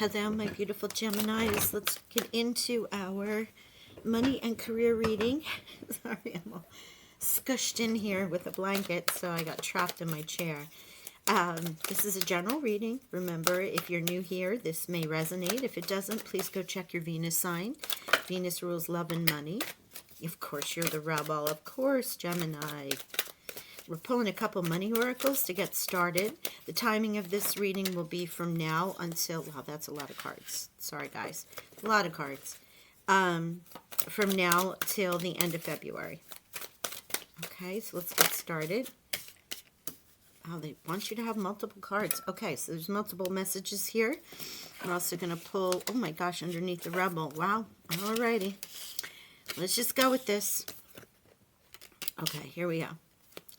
Hello, my beautiful Geminis. Let's get into our money and career reading. Sorry, I'm all squished in here with a blanket, so I got trapped in my chair. This is a general reading. Remember, if you're new here, this may resonate. If it doesn't, please go check your Venus sign. Venus rules love and money. Of course, you're the rebel. Of course, Gemini. We're pulling a couple money oracles to get started. The timing of this reading will be from now until, wow, that's a lot of cards. Sorry, guys. A lot of cards. From now till the end of February. Okay, so let's get started. Oh, they want you to have multiple cards. Okay, so there's multiple messages here. We're also going to pull, oh my gosh, underneath the rebel. Wow, alrighty. Let's just go with this. Okay, here we go.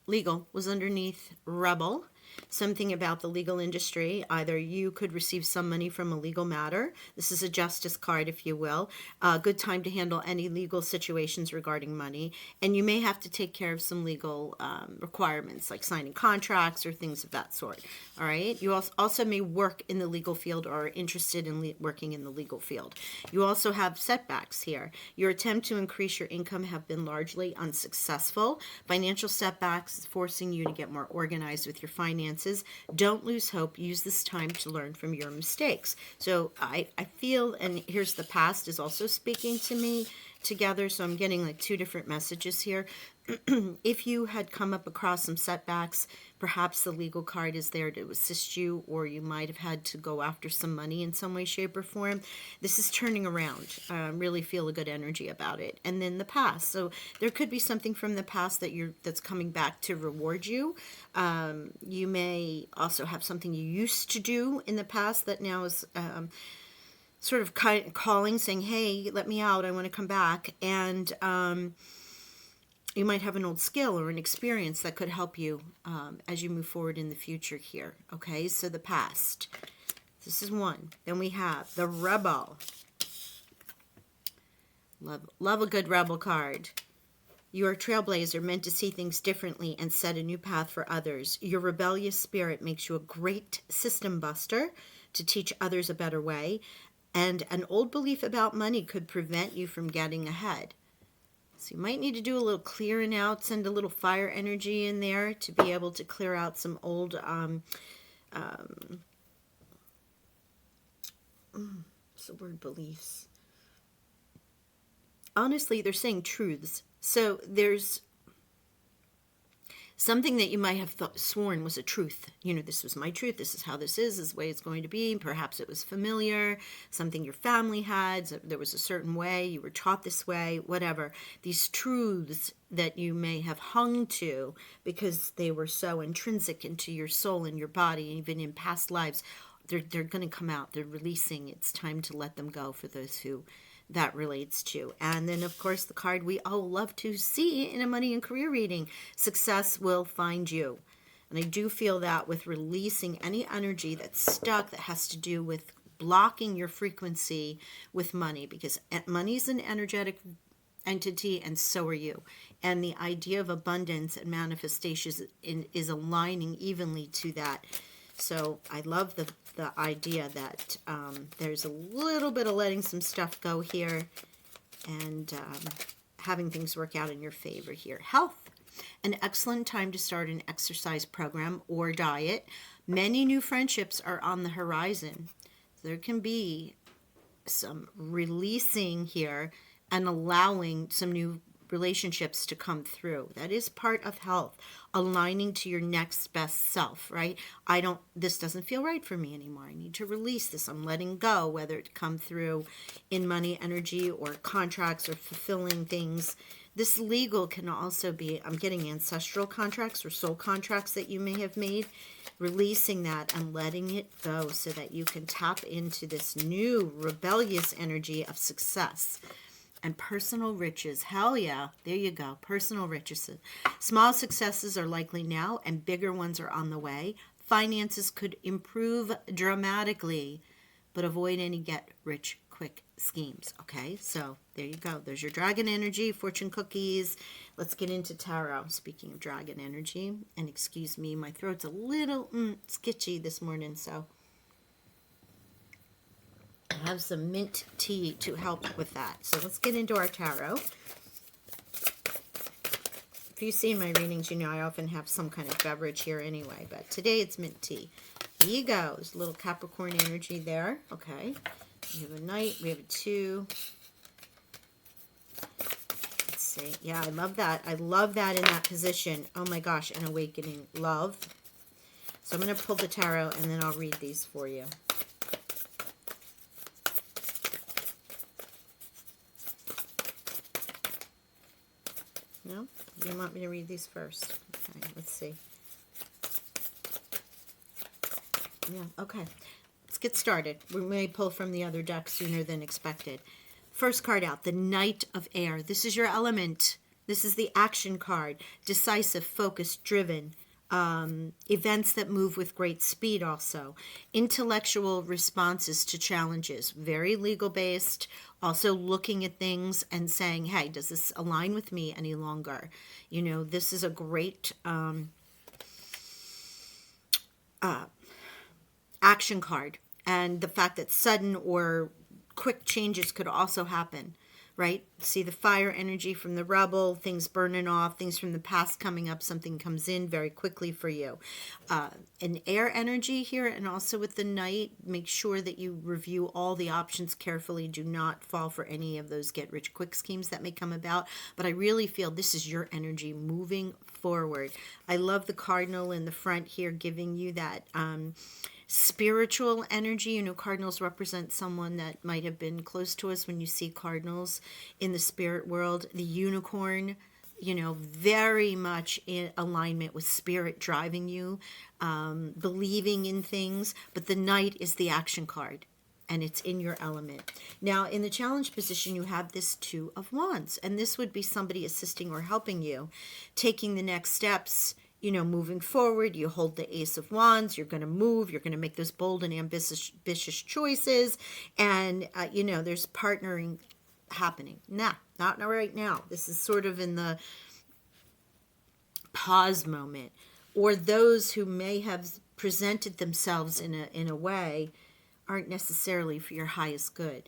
Legal was underneath rebel. Something about the legal industry. Either you could receive some money from a legal matter. This is a justice card, if you will. Good time to handle any legal situations regarding money. And you may have to take care of some legal requirements, like signing contracts or things of that sort. All right. You also may work in the legal field or are interested in working in the legal field. You also have setbacks here. Your attempt to increase your income have been largely unsuccessful. Financial setbacks is forcing you to get more organized with your finances. Don't lose hope. Use this time to learn from your mistakes. So I feel, and here's the past is also speaking to me together. So I'm getting like two different messages here. If you had come up across some setbacks, perhaps the legal card is there to assist you, or you might have had to go after some money in some way, shape, or form. This is turning around. Really feel a good energy about it. And then the past. So there could be something from the past that's coming back to reward you. You may also have something you used to do in the past that now is sort of calling, saying, hey, let me out. I want to come back. And you might have an old skill or an experience that could help you as you move forward in the future here. Okay, so the past. This is one. Then we have the rebel. Love a good rebel card. You are a trailblazer, meant to see things differently and set a new path for others. Your rebellious spirit makes you a great system buster to teach others a better way. And an old belief about money could prevent you from getting ahead. So you might need to do a little clearing out, send a little fire energy in there to be able to clear out some old, what's the word, beliefs? Honestly, they're saying truths. So there's something that you might have sworn was a truth. You know, this was my truth. This is how this is the way it's going to be. Perhaps it was familiar, something your family had. So there was a certain way. You were taught this way, whatever. These truths that you may have hung to because they were so intrinsic into your soul and your body, even in past lives, they're going to come out. They're releasing. It's time to let them go for those who that relates to. And then, of course, the card we all love to see in a money and career reading, success will find you. And I do feel that with releasing any energy that's stuck that has to do with blocking your frequency with money, because money is an energetic entity and so are you. And the idea of abundance and manifestation is aligning evenly to that. So I love the idea that there's a little bit of letting some stuff go here and having things work out in your favor here. Health, an excellent time to start an exercise program or diet. Many new friendships are on the horizon. There can be some releasing here and allowing some new relationships to come through. That is part of health, aligning to your next best self, right? This doesn't feel right for me anymore. I need to release this. I'm letting go, whether it come through in money, energy, or contracts or fulfilling things. This legal can also be, I'm getting ancestral contracts or soul contracts that you may have made, releasing that and letting it go so that you can tap into this new rebellious energy of success. And personal riches. Hell yeah. There you go. Personal riches. Small successes are likely now and bigger ones are on the way. Finances could improve dramatically, but avoid any get rich quick schemes. Okay, so there you go. There's your dragon energy, fortune cookies. Let's get into tarot. Speaking of dragon energy, and excuse me, my throat's a little skitchy this morning, so have some mint tea to help with that. So let's get into our tarot. If you've seen my readings, you know I often have some kind of beverage here anyway, but today it's mint tea. Ego, there's a little Capricorn energy there. Okay, we have a Knight, we have a 2. Let's see. Yeah, I love that. I love that in that position. Oh my gosh, an awakening. Love. So I'm going to pull the tarot and then I'll read these for you. No? You want me to read these first? Okay, let's see. Yeah, okay. Let's get started. We may pull from the other deck sooner than expected. First card out, the Knight of Air. This is your element. This is the action card. Decisive, focused, driven. Events that move with great speed also. Intellectual responses to challenges. Very legal based. Also looking at things and saying, hey, does this align with me any longer? You know, this is a great action card. And the fact that sudden or quick changes could also happen. Right? See the fire energy from the rebel, things burning off, things from the past coming up, something comes in very quickly for you. An air energy here, and also with the Knight, make sure that you review all the options carefully. Do not fall for any of those get-rich-quick schemes that may come about. But I really feel this is your energy moving forward. I love the cardinal in the front here giving you that spiritual energy. You know, cardinals represent someone that might have been close to us when you see cardinals in the spirit world. The unicorn, you know, very much in alignment with spirit driving you, believing in things. But the Knight is the action card, and it's in your element. Now, in the challenge position, you have this 2 of Wands, and this would be somebody assisting or helping you, taking the next steps. You know, moving forward, you hold the Ace of Wands, you're going to move, you're going to make those bold and ambitious choices, and, you know, there's partnering happening. Nah, not right now. This is sort of in the pause moment, or those who may have presented themselves in a way aren't necessarily for your highest good.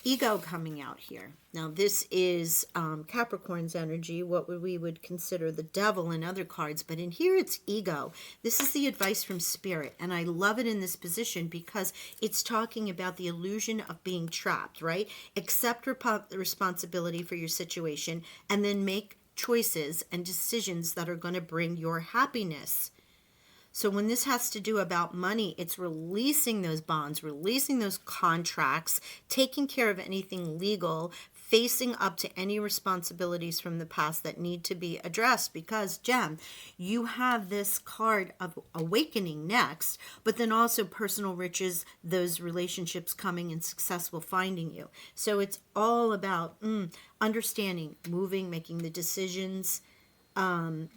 Ego coming out here. Now this is Capricorn's energy, what we would consider the devil in other cards, but in here it's ego. This is the advice from spirit, and I love it in this position because it's talking about the illusion of being trapped, right? Accept responsibility for your situation and then make choices and decisions that are going to bring your happiness. So when this has to do about money, it's releasing those bonds, releasing those contracts, taking care of anything legal, facing up to any responsibilities from the past that need to be addressed. Because, Gem, you have this card of awakening next, but then also personal riches, those relationships coming and successful finding you. So it's all about understanding, moving, making the decisions.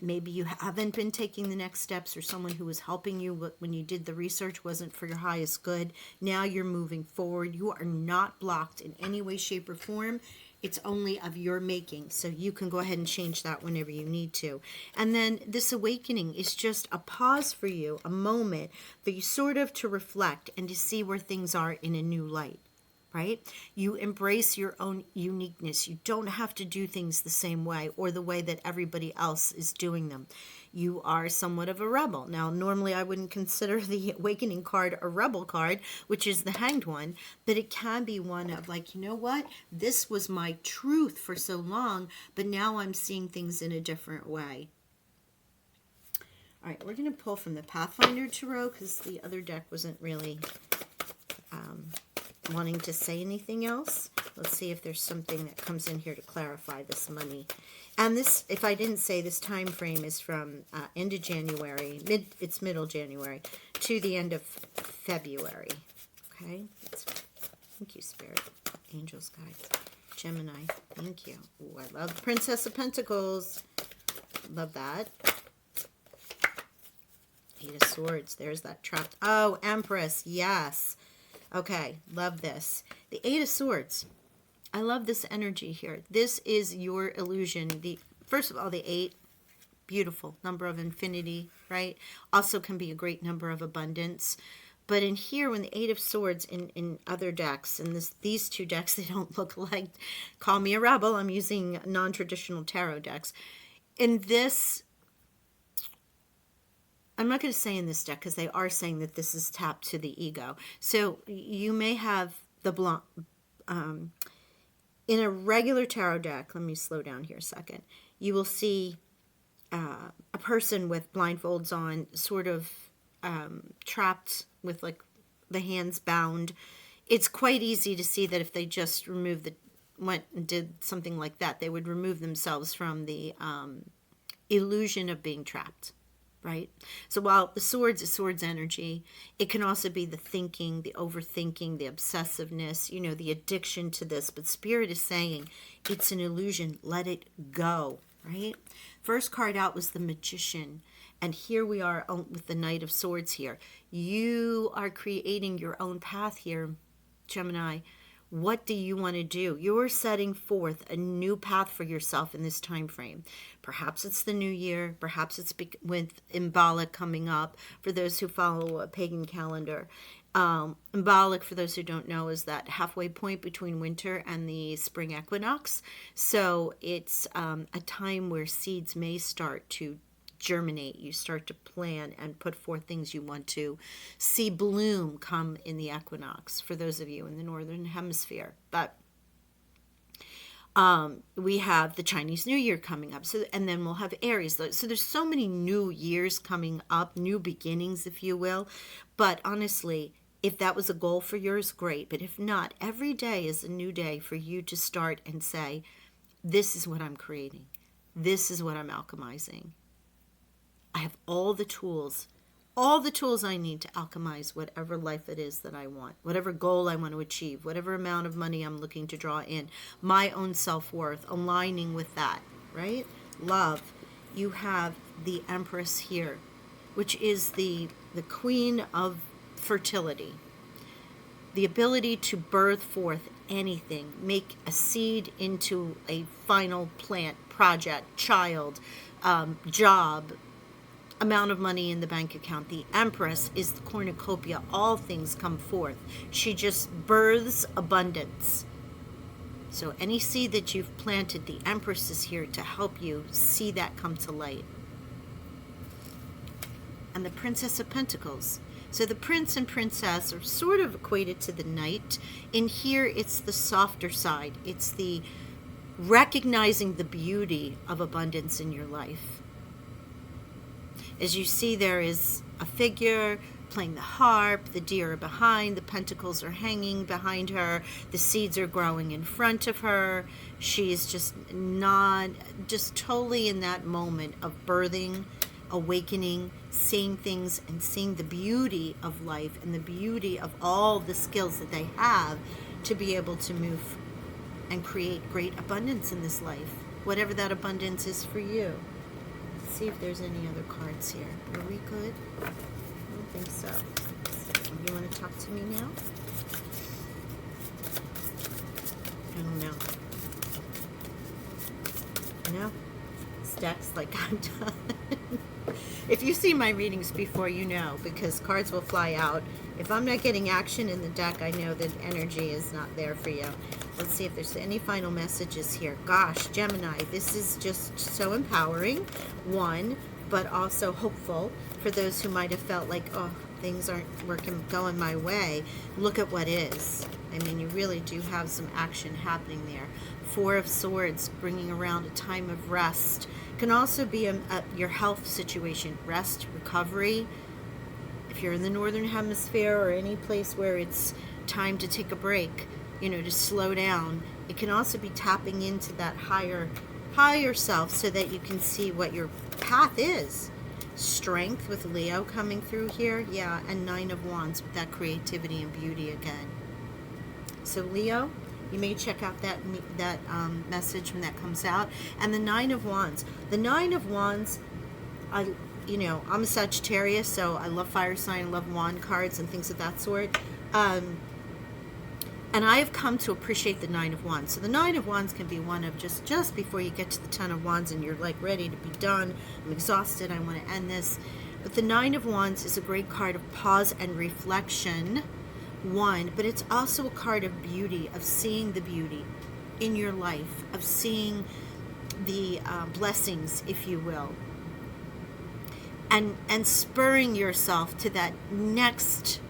Maybe you haven't been taking the next steps, or someone who was helping you when you did the research wasn't for your highest good. Now you're moving forward. You are not blocked in any way, shape, or form. It's only of your making. So you can go ahead and change that whenever you need to. And then this awakening is just a pause for you, a moment for you sort of to reflect and to see where things are in a new light. Right? You embrace your own uniqueness. You don't have to do things the same way or the way that everybody else is doing them. You are somewhat of a rebel. Now, normally I wouldn't consider the Awakening card a rebel card, which is the Hanged one, but it can be one of like, you know what? This was my truth for so long, but now I'm seeing things in a different way. All right, we're going to pull from the Pathfinder Tarot because the other deck wasn't really wanting to say anything else. Let's see if there's something that comes in here to clarify this money. And this, if I didn't say, this time frame is from end of January, it's middle January, to the end of February. Okay? Thank you, Spirit. Angels, guides. Gemini, thank you. Ooh, I love Princess of Pentacles. Love that. Eight of Swords. There's that trapped. Oh, Empress. Yes. Okay, love this. The Eight of Swords. I love this energy here. This is your illusion. First of all, the 8, beautiful number of infinity, right? Also can be a great number of abundance. But in here, when the Eight of Swords in other decks, and these two decks, they don't look like, call me a rebel, I'm using non-traditional tarot decks. In this, I'm not going to say in this deck, because they are saying that this is tapped to the ego. So you may have the in a regular tarot deck, let me slow down here a second, you will see a person with blindfolds on, sort of trapped with like the hands bound. It's quite easy to see that if they just went and did something like that, they would remove themselves from the illusion of being trapped, right? So while the swords is swords energy, it can also be the thinking, the overthinking, the obsessiveness, the addiction to this. But Spirit is saying it's an illusion. Let it go, right? First card out was the Magician. And here we are with the Knight of Swords here. You are creating your own path here, Gemini. What do you want to do? You're setting forth a new path for yourself in this time frame. Perhaps it's the new year. Perhaps it's with Mbala coming up for those who follow a pagan calendar. Mbala, for those who don't know, is that halfway point between winter and the spring equinox. So it's a time where seeds may start to germinate. You start to plan and put forth things you want to see bloom come in the equinox, for those of you in the northern hemisphere. But we have the Chinese New Year coming up, and then we'll have Aries. So there's so many new years coming up, new beginnings, if you will. But honestly, if that was a goal for yours, great. But if not, every day is a new day for you to start and say, this is what I'm creating. This is what I'm alchemizing. I have all the tools I need to alchemize whatever life it is that I want, whatever goal I want to achieve, whatever amount of money I'm looking to draw in, my own self-worth, aligning with that, right? Love. You have the Empress here, which is the queen of fertility, the ability to birth forth anything, make a seed into a final plant, project, child, job, amount of money in the bank account. The Empress is the cornucopia. All things come forth. She just births abundance. So any seed that you've planted, the Empress is here to help you see that come to light. And the Princess of Pentacles. So the prince and princess are sort of equated to the knight. In here, it's the softer side. It's the recognizing the beauty of abundance in your life. As you see, there is a figure playing the harp, the deer are behind, the pentacles are hanging behind her, the seeds are growing in front of her. She is just totally in that moment of birthing, awakening, seeing things and seeing the beauty of life and the beauty of all the skills that they have to be able to move and create great abundance in this life, whatever that abundance is for you. See if there's any other cards here. Are we good? I don't think so. You want to talk to me now? I don't know. No? This deck's like, I'm done. If you've seen my readings before, you know, because cards will fly out. If I'm not getting action in the deck, I know that energy is not there for you. Let's see if there's any final messages here. Gosh, Gemini, this is just so empowering, one, but also hopeful for those who might have felt like, oh, things aren't going my way. Look at what is. I mean, you really do have some action happening there. Four of Swords, bringing around a time of rest. Can also be your health situation, rest, recovery. If you're in the Northern Hemisphere or any place where it's time to take a break, to slow down. It can also be tapping into that higher self so that you can see what your path is. Strength with Leo coming through here, yeah, and Nine of Wands with that creativity and beauty again. So Leo, you may check out that message when that comes out. And the Nine of Wands. The Nine of Wands, I'm a Sagittarius, so I love fire sign, I love wand cards and things of that sort. And I have come to appreciate the Nine of Wands. So the Nine of Wands can be one of just before you get to the Ten of Wands and you're like ready to be done. I'm exhausted. I want to end this. But the Nine of Wands is a great card of pause and reflection, one, but it's also a card of beauty, of seeing the beauty in your life, of seeing the blessings, if you will, and spurring yourself to that next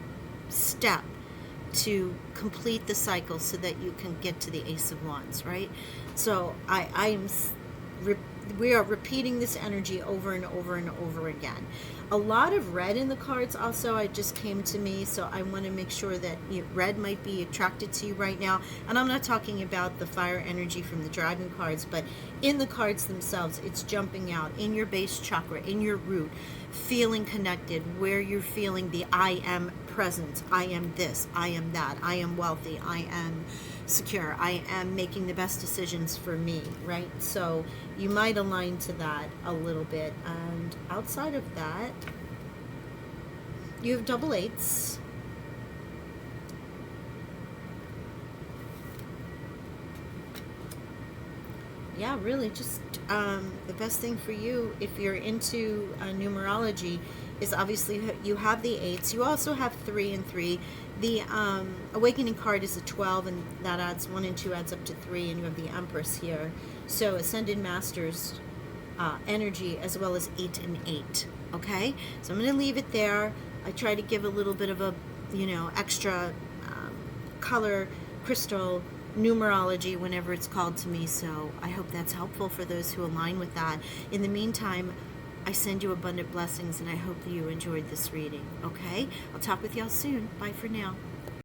step to complete the cycle so that you can get to the Ace of Wands, right? So we are repeating this energy over and over and over again. A lot of red in the cards also, it just came to me, so I want to make sure that red might be attracted to you right now. And I'm not talking about the fire energy from the dragon cards, but in the cards themselves, it's jumping out in your base chakra, in your root, feeling connected, where you're feeling the I am present, I am this, I am that, I am wealthy, I am secure, I am making the best decisions for me, right? So you might align to that a little bit. And outside of that, you have double eights. Yeah, really, just the best thing for you, if you're into numerology, is obviously you have the eights. You also have 3 and 3. The awakening card is a 12, and that adds 1 and 2 adds up to 3, and you have the Empress here. So Ascended Masters energy, as well as 8 and 8. Okay, so I'm going to leave it there. I try to give a little bit of a extra color crystal numerology whenever it's called to me, so I hope that's helpful for those who align with that. In the meantime, I send you abundant blessings, and I hope that you enjoyed this reading. Okay, I'll talk with y'all soon. Bye for now.